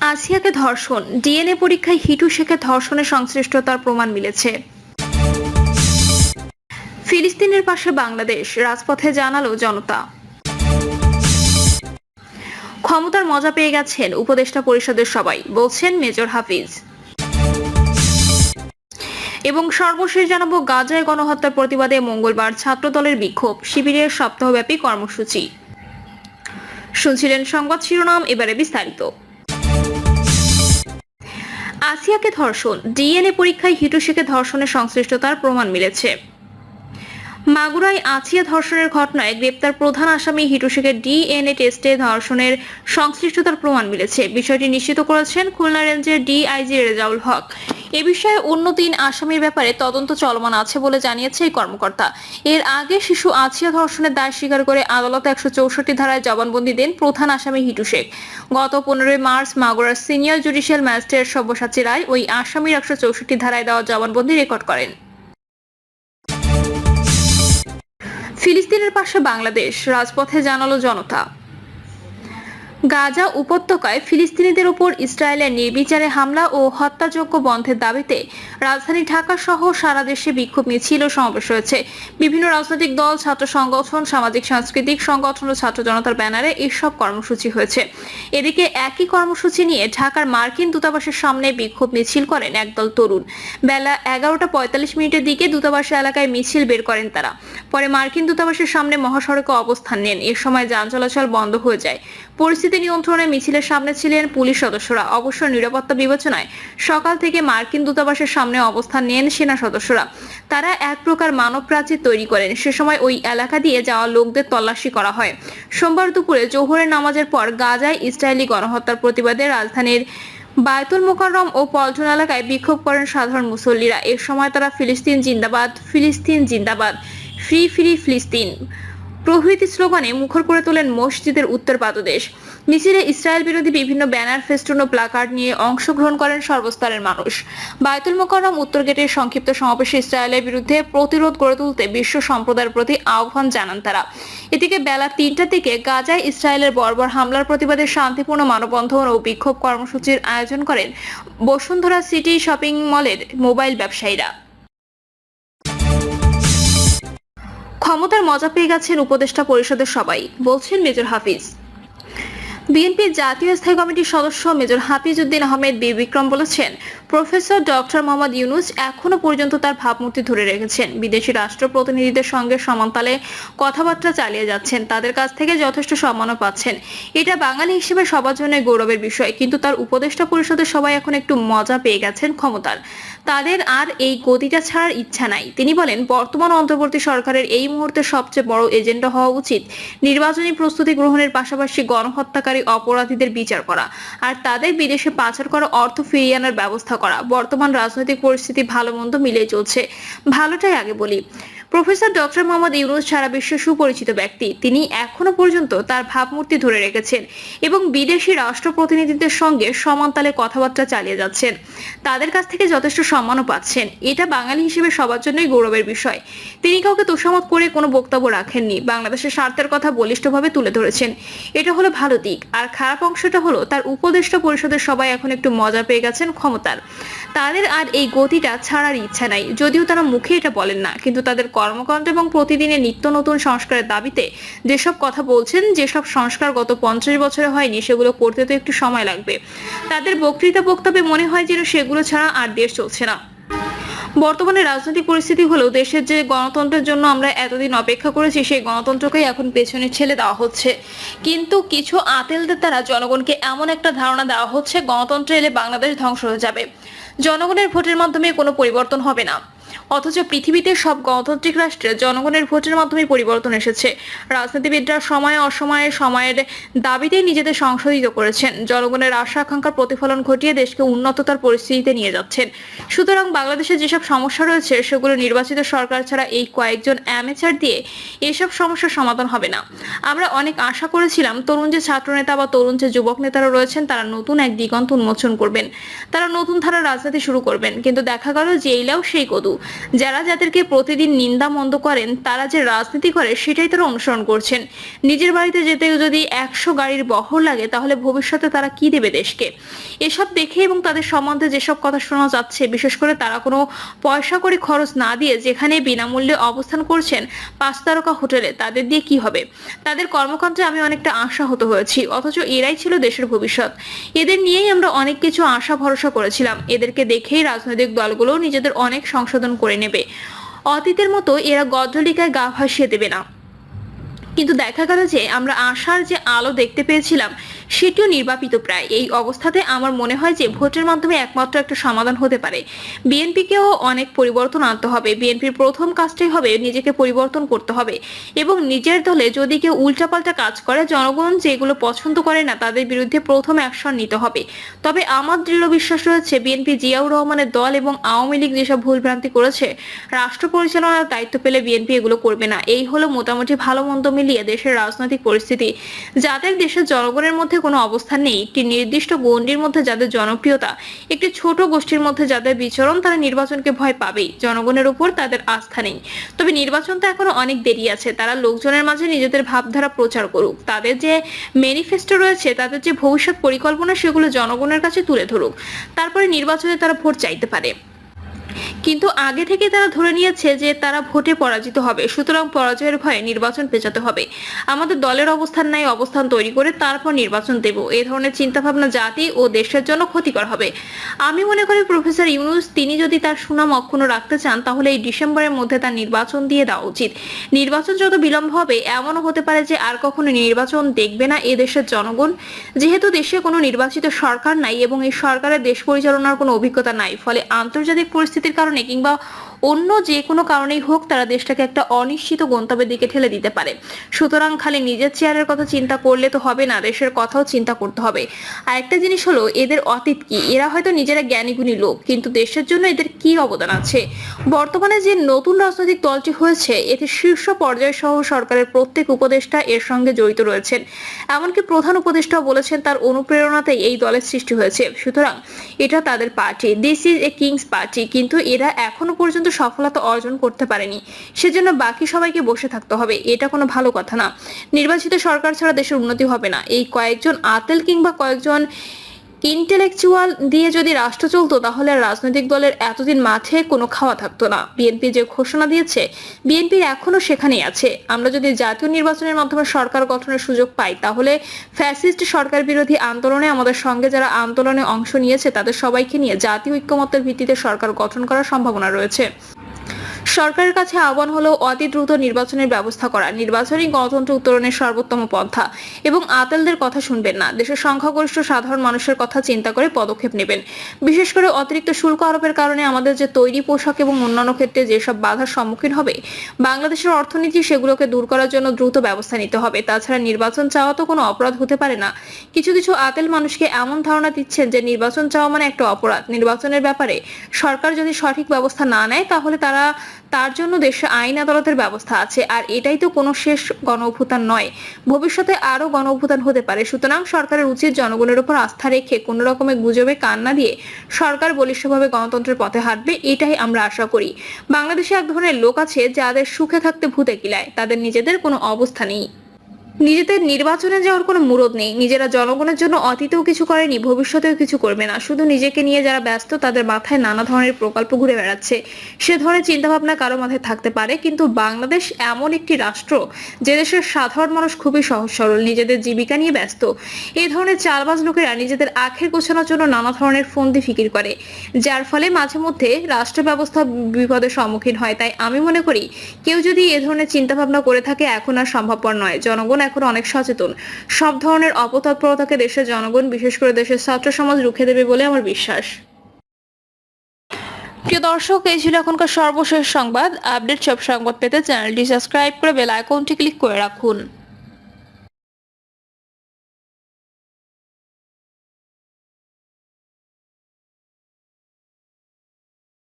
আসিয়াকে ধর্ষণ, ডিএনএ পরীক্ষায় হিটু শেখের ধর্ষণের সংশ্লিষ্টতার প্রমাণ মিলেছে। ফিলিস্তিনের পাশে বাংলাদেশ, রাজপথে জানালো জনতা। ক্ষমতার মজা পেয়ে গেছেন উপদেষ্টা পরিষদের সবাই, বলছেন মেজর হাফিজ। এবং সর্বশেষ জানাবো, গাজায় গণহত্যার প্রতিবাদে মঙ্গলবার ছাত্রদলের বিক্ষোভ, শিবিরের সপ্তাহব্যাপী কর্মসূচি। শুনছিলেন সংবাদ শিরোনাম, এবারে বিস্তারিত। আসিয়াকে ধর্ষণ, ডিএনএ পরীক্ষায় হিটু শেখের ধর্ষণের সংশ্লিষ্টতার প্রমাণ মিলেছে। মাগুরায় আছিয়া ধর্ষণের ঘটনায় গ্রেপ্তার প্রধান আসামি হিটু শেখের ডিএনএ টেস্টে ধর্ষণের সংশ্লিষ্টতার প্রমাণ মিলেছে। বিষয়টি নিশ্চিত করেছেন খুলনা রেঞ্জের ডিআইজি রেজাউল হক। এ বিষয়ে অন্য ৩ আসামির ব্যাপারে তদন্ত চলমান আছে বলে জানিয়েছে এই কর্মকর্তা। এর আগে শিশু আছিয়া ধর্ষণের দায় স্বীকার করে আদালতে ১৬৪ ধারায় জবানবন্দি দেন প্রধান আসামি হিটু শেখ। গত ১৫ মার্চ মাগুরার senior judicial magistrate Sabyasachi Roy ওই আসামির ১৬৪ ধারায় দেওয়া জবানবন্দি রেকর্ড করেন। ফিলিস্তিনের পাশে বাংলাদেশ, রাজপথে জানালো জনতা। গাজা উপত্যকায় ফিলিস্তিনিদের উপর ইসরায়েলের নির্বিচারে হামলা ও হত্যাযজ্ঞ বন্ধের দাবিতে রাজধানী ঢাকা সহ সারা দেশে বিক্ষোভ মিছিল ও সমাবেশ হয়েছে। বিভিন্ন রাজনৈতিক দল, ছাত্র সংগঠন, সামাজিক সাংস্কৃতিক সংগঠন ও ছাত্র জনতার ব্যানারে এসব কর্মসূচি হয়েছে। এদিকে একই কর্মসূচি নিয়ে ঢাকার মার্কিন দূতাবাসের সামনে বিক্ষোভ মিছিল করেন একদল তরুণ। বেলা ১১টা ৪৫ দিকে দূতাবাস এলাকায় মিছিল বের করেন তারা। পরে মার্কিন দূতাবাসের সামনে মহাসড়কে অবস্থান নেন। এ সময় যান চলাচল বন্ধ হয়ে যায়। পরিস্থিতি নিয়ন্ত্রণে মিছিলের সামনে ছিলেন পুলিশ সদস্যরা। অবশ্য নিরাপত্তা বিবেচনায় সকাল থেকে মার্কিন দূতাবাসের সামনে অবস্থান নেন সেনা সদস্যরা। তারা এক প্রকার মানব প্রাচীর তৈরি করেন। সে সময় ওই এলাকা দিয়ে যাওয়া লোকদের তল্লাশি করা হয়। সোমবার দুপুরে জোহরের নামাজের পর গাজায় ইসরায়েলি গণহত্যার প্রতিবাদে রাজধানীর বায়তুল মোকাররম ও পল্টন এলাকায় বিক্ষোভ করেন সাধারণ মুসল্লিরা। এ সময় তারা ফিলিস্তিন জিন্দাবাদ, ফিলিস্তিন জিন্দাবাদ, ফ্রি ফ্রি ফিলিস্তিন প্রভৃতি স্লোগানে মুখর করে তোলেন মসজিদের উত্তর পাদদেশ। মিছিলে ইসরায়েল বিরোধী বিভিন্ন ব্যানার, ফেস্টুন ও প্লাকার্ড নিয়ে অংশগ্রহণ করেন সর্বস্তরের মানুষ। বায়তুল মোকাররম উত্তর গেটের সংক্ষিপ্ত সমাবেশে ইসরায়েলের বিরুদ্ধে প্রতিরোধ গড়ে তুলতে বিশ্ব সম্প্রদায়ের প্রতি আহ্বান জানান তারা। এদিকে বেলা ৩টা থেকে গাজায় ইসরায়েলের বর্বর হামলার প্রতিবাদে শান্তিপূর্ণ মানববন্ধন ও বিক্ষোভ কর্মসূচির আয়োজন করেন বসুন্ধরা সিটি শপিং মলের মোবাইল ব্যবসায়ীরা। ক্ষমতার মজা পেয়ে গেছেন উপদেষ্টা পরিষদের সবাই, বলছেন মেজর হাফিজ। বিএনপির জাতীয় স্থায়ী কমিটির সদস্য মেজর হাফিজ উদ্দিন আহমেদ বীর বিক্রম বলেছেন, প্রফেসর ডক্টর মোহাম্মদ ইউনূস এখনো পর্যন্ত তার ভাবমূর্তি ধরে রেখেছেন। বিদেশি রাষ্ট্রপ্রতিনিধিদের সঙ্গে সমানতালে কথাবার্তা চালিয়ে যাচ্ছেন, তাদের কাছ থেকে যথেষ্ট সম্মানও পাচ্ছেন। এটা বাঙালি হিসেবে সবার জন্য গৌরবের বিষয়। কিন্তু তার উপদেষ্টা পরিষদের সবাই এখন একটু মজা পেয়ে গেছেন ক্ষমতার। তাদের আর এই গতিটা ছাড়ার ইচ্ছা নাই। তিনি বলেন, বর্তমান অন্তর্বর্তী সরকারের এই মুহূর্তে সবচেয়ে বড় এজেন্ডা হওয়া উচিত নির্বাচনী প্রস্তুতি গ্রহণের পাশাপাশি গণহত্যাকারী অপরাধীদের বিচার করা আর তাদের বিদেশে পাচার করা অর্থ ফিরিয়ে আনার ব্যবস্থা করা। বর্তমান রাজনৈতিক পরিস্থিতি ভালো মন্দ মিলেই চলছে, ভালোটাই আগে বলি। প্রফেসর ডক্টর মোহাম্মদ ইউনূস সারা বিশ্বে সুপরিচিত ব্যক্তি। তিনি এখনো পর্যন্ত তার ভাবমূর্তি ধরে রেখেছেন এবং বিদেশি রাষ্ট্রপ্রতিনিধিদের সঙ্গে সমান তালে কথাবার্তা চালিয়ে যাচ্ছেন। তাদের কাছ থেকে যথেষ্ট সম্মানও পাচ্ছেন। এটা বাঙালি হিসেবে সবার জন্যই গৌরবের বিষয়। তিনি কাউকে তোষামত করে কোনো বক্তব্য রাখেননি, বাংলাদেশের স্বার্থের কথা বলিষ্ঠভাবে তুলে ধরেছেন। এটা হলো ভালো দিক। আর খারাপ অংশটা হলো তার উপদেষ্টা পরিষদের সবাই এখন একটু মজা পেয়ে গেছেন ক্ষমতার। তাদের আর এই গতিটা ছাড়ার ইচ্ছা নাই, যদিও তারা মুখে এটা বলেন না, কিন্তু তাদের কর্মকাণ্ড এবং প্রতিদিনের নিত্য নতুন সংস্কারের দাবিতে যেসব কথা বলছেন, যেসব সংস্কার গত 50 বছরে হয়নি, সেগুলো করতে তো একটু সময় লাগবে। তাদের বক্তব্যে মনে হয় যেন সেগুলো ছাড়া আর দেশ চলছে না। বর্তমানে রাজনৈতিক পরিস্থিতি হলো দেশের যে গণতন্ত্রের জন্য আমরা এতদিন অপেক্ষা করেছি, সেই গণতন্ত্রকেই এখন পেছনে ঠেলে দেওয়া হচ্ছে। কিন্তু কিছু আতেলদের দ্বারা জনগণকে এমন একটা ধারণা দেওয়া হচ্ছে, গণতন্ত্র এলে বাংলাদেশ ধ্বংস হয়ে যাবে, জনগণের ভোটের মাধ্যমে কোনো পরিবর্তন হবে না। অথচ পৃথিবীতে সব গণতান্ত্রিক রাষ্ট্রে জনগণের ভোটের মাধ্যমে পরিবর্তন এসেছে। রাজনীতিবিদরা সময়ে অসময়ে সময়ের দাবিতেই নিজেদের সংশোধিত করেছেন, জনগণের আশা আকাঙ্ক্ষার প্রতিফলন ঘটিয়ে দেশকে উন্নততার পরিস্থিতিতে নিয়ে যাচ্ছেন। সুতরাং বাংলাদেশে যেসব সমস্যা রয়েছে, সেগুলো নির্বাচিত সরকার ছাড়া এই কয়েকজন অ্যামেচার দিয়ে এসব সমস্যার সমাধান হবে না। আমরা অনেক আশা করেছিলাম তরুণ যে ছাত্রনেতা বা তরুণ যে যুবক নেতারা রয়েছেন, তারা নতুন এক দিগন্ত উন্মোচন করবেন, তারা নতুন ধারার রাজনীতি শুরু করবেন। কিন্তু দেখা গেল যে এইলাও সেই কদু, যারা যাদেরকে প্রতিদিন নিন্দা মন্দ করেন তারা যে রাজনীতি করে সেটাই তারা অনুসরণ করছেন। নিজের বাড়িতে যেতে যদি 100 গাড়ির বহর লাগে তাহলে ভবিষ্যতে তারা কি দেবে দেশকে? এসব দেখে এবং তাদের সম্বন্ধে যেসব কথা শোনা যাচ্ছে, বিশেষ করে তারা কোনো পয়সা করে খরচ না দিয়ে যেখানে বিনামূল্যে অবস্থান করছেন 5 তারকা হোটেলে, তাদের দিয়ে কি হবে? তাদের কর্মকাণ্ডে আমি অনেকটা আশাহত হয়েছি, অথচ এরাই ছিল দেশের ভবিষ্যৎ। এদের নিয়েই আমরা অনেক কিছু আশা ভরসা করেছিলাম। এদেরকে দেখেই রাজনৈতিক দলগুলো নিজেদের অনেক সংশোধন করে নেবে। অতীতের মতো এরা গদ্রলিকায় গা ভাসিয়ে দেবে না। কিন্তু দেখা গেল যে আমরা আশার যে আলো দেখতে পেয়েছিলাম সেটিও নির্বাপিত প্রায়। এই অবস্থাতে আমার মনে হয় যে ভোটের মাধ্যমে একমাত্র একটা সমাধান হতে পারে। বিএনপিকেও অনেক পরিবর্তন আনতে হবে। বিএনপির প্রথম কাজটাই হবে নিজেকে পরিবর্তন করতে হবে এবং নিজের দলে যদি কেউ উল্টাপাল্টা কাজ করে, জনগণ যেগুলো পছন্দ করে না তাদের বিরুদ্ধে প্রথম অ্যাকশন নিতে হবে। তবে আমার দৃঢ় বিশ্বাস রয়েছে বিএনপি জিয়াউর রহমানের দল এবং আওয়ামী লীগ যেসব ভুলভ্রান্তি করেছে, রাষ্ট্র পরিচালনার দায়িত্ব পেলে বিএনপি এগুলো করবে না। এই হলো মোটামুটি ভালো মন্দ মিলিয়ে দেশের রাজনৈতিক পরিস্থিতি। যাদের দেশের জনগণের মধ্যে কোনো অবস্থান নেই, একটি নির্দিষ্ট গণ্ডির মধ্যে যাদের জনপ্রিয়তা, একটি ছোট গোষ্ঠীর মধ্যে যাদের বিচরণ, তারা নির্বাচনকে ভয় পাবেই। জনগণের উপর তাদের আস্থা নেই। তবে নির্বাচন তো এখনো অনেক দেরি আছে। তারা লোকজনের মাঝে নিজেদের ভাবধারা প্রচার করুক, তাদের যে ম্যানিফেস্টো রয়েছে, তাদের যে ভবিষ্যৎ পরিকল্পনা, সেগুলো জনগণের কাছে তুলে ধরুক। তারপরে নির্বাচনে তারা ভোট চাইতে পারে। কিন্তু আগে থেকে তারা ধরে নিয়েছে যে তারা ভোটে পরাজিত হবে, সুতরাং পরাজয়ের ভয়ে নির্বাচন পেছাতে হবে। আমাদের দলের অবস্থান নাই, অবস্থান তৈরি করে তারপর নির্বাচন দেব, এই ধরনের চিন্তাভাবনা জাতি ও দেশের জন্য ক্ষতিকর হবে। আমি মনে করি প্রফেসর ইউনূস তিনি যদি তার সুনাম অক্ষুণ্ণ রাখতে চান তাহলে এই ডিসেম্বরের মধ্যে তার নির্বাচন দিয়ে দেওয়া উচিত। নির্বাচন যত বিলম্ব হবে এমনও হতে পারে যে আর কখনো নির্বাচন দেখবে না এ দেশের জনগণ, যেহেতু দেশে কোনো নির্বাচিত সরকার নাই এবং এই সরকারের দেশ পরিচালনার কোনো অভিজ্ঞতা নাই। ফলে আন্তর্জাতিক পরিস্থিতির কারণে কিংবা অন্য যে কোনো কারণেই হোক তারা দেশটাকে একটা অনিশ্চিত গন্তব্যের দিকে ঠেলে দিতে পারে। সুতরাং খালি নিজের চেয়ারের কথা চিন্তা করলে তো হবে না, দেশের কথাও চিন্তা করতে হবে। আর একটা জিনিস হলো, এদের অতীত কি? এরা হয়তো নিজেরা জ্ঞানীগুণী লোক, কিন্তু দেশের জন্য এদের কি অবদান আছে? বর্তমানে যে নতুন রাজনৈতিক দলটি হয়েছে এতে শীর্ষ পর্যায় সহ সরকারের প্রত্যেক উপদেষ্টা এর সঙ্গে জড়িত রয়েছেন। এমনকি প্রধান উপদেষ্টাও বলেছেন তার অনুপ্রেরণাতেই এই দলের সৃষ্টি হয়েছে। সুতরাং এটা তাদের party, this is a king's party. কিন্তু এরা এখনো পর্যন্ত সফলতা অর্জন করতে পারেনি, সেজন্য বাকি সবাইকে বসে থাকতে হবে। এটা কোনো ভালো কথা না। নির্বাচিত সরকার ছাড়া দেশের উন্নতি হবে না। এই কয়েকজন আতেল কিংবা কয়েকজন ইন্টেলেকচুয়াল দিয়ে যদি রাষ্ট্র চলতো তাহলে রাজনৈতিক দলের এতদিন মাঠে কোনো খাওয়া থাকতো না। বিএনপি যে ঘোষণা দিয়েছে, বিএনপি এখনো সেখানেই আছে। আমরা যদি জাতীয় নির্বাচনের মাধ্যমে সরকার গঠনের সুযোগ পাই তাহলে ফ্যাসিস্ট সরকার বিরোধী আন্দোলনে আমাদের সঙ্গে যারা আন্দোলনে অংশ নিয়েছে তাদের সবাইকে নিয়ে জাতীয় ঐক্যমত্যের ভিত্তিতে সরকার গঠন করার সম্ভাবনা রয়েছে। সরকারের কাছে আহ্বান হলো অতি দ্রুত নির্বাচনের ব্যবস্থা করা। নির্বাচনই গণতন্ত্র উত্তরণের সর্বোত্তম পন্থা। এবং আতেলদের কথা শুনবেন না, দেশের সংখ্যাগরিষ্ঠ সাধারণ মানুষের কথা চিন্তা করে পদক্ষেপ নেবেন। বিশেষ করে অতিরিক্ত শুল্ক আরোপের কারণে আমাদের যে তৈরি পোশাক এবং অন্যান্য ক্ষেত্রে যেসব বাধার সম্মুখীন হবে বাংলাদেশের অর্থনীতি, সেগুলোকে দূর করার জন্য দ্রুত ব্যবস্থা নিতে হবে। তাছাড়া নির্বাচন চাওয়া তো কোনো অপরাধ হতে পারে না। কিছু কিছু আতেল মানুষকে এমন ধারণা দিচ্ছেন যে নির্বাচন চাওয়া মানে একটা অপরাধ। নির্বাচনের ব্যাপারে সরকার যদি সঠিক ব্যবস্থা না নেয় তাহলে তার জন্য দেশে আইন আদালতের ব্যবস্থা আছে। আর এটাই তো কোনো শেষ গণ অভ্যুত্থান নয়, ভবিষ্যতে আরো গণ অভ্যুত্থান হতে পারে। সুতরাং সরকারের উচিত জনগণের উপর আস্থা রেখে কোনো রকমের গুজবে কান না দিয়ে সরকার বলিষ্ঠভাবে গণতন্ত্রের পথে হাঁটবে, এটাই আমরা আশা করি। বাংলাদেশে এক ধরনের লোক আছে যাদের সুখে থাকতে ভূতে কিলায়, তাদের নিজেদের কোনো অবস্থা নেই, নিজেদের নির্বাচনে যাওয়ার কোনো মুরদ নেই। নিজেরা জনগণের জন্য অতীতেও কিছু করেনি, ভবিষ্যতেও কিছু করবে না। শুধু নিজেকে নিয়ে যারা ব্যস্ত তাদের মাথায় নানা ধরনের প্রকল্প ঘুরে বেড়াচ্ছে। সে ধরনের চিন্তাভাবনা কারো মাথায় থাকতে পারে, কিন্তু বাংলাদেশ এমন একটি রাষ্ট্র যে দেশের সাধারণ মানুষ খুবই সহজ সরল, নিজেদের জীবিকা নিয়ে ব্যস্ত। এই ধরনের চালবাজ লোকেরা নিজেদের আখের গোছানোর জন্য নানা ধরনের ফন্দি ফিকির করে, যার ফলে মাঝে মধ্যে রাষ্ট্র ব্যবস্থা বিপদের সম্মুখীন হয়। তাই আমি মনে করি কেউ যদি এ ধরনের চিন্তাভাবনা করে থাকে এখন আর সম্ভবপর নয়। জনগণ এখন অনেক সচেতন। সব ধরনের অপতৎপরতাকে দেশের জনগণ, বিশেষ করে দেশের ছাত্র সমাজ রুখে দেবে বলে আমার বিশ্বাস। প্রিয় দর্শক, এই ছিল এখনকার সর্বশেষ সংবাদ। আপডেট সব সংবাদ পেতে চ্যানেলটি সাবস্ক্রাইব করে বেল আইকনটি ক্লিক করে রাখুন।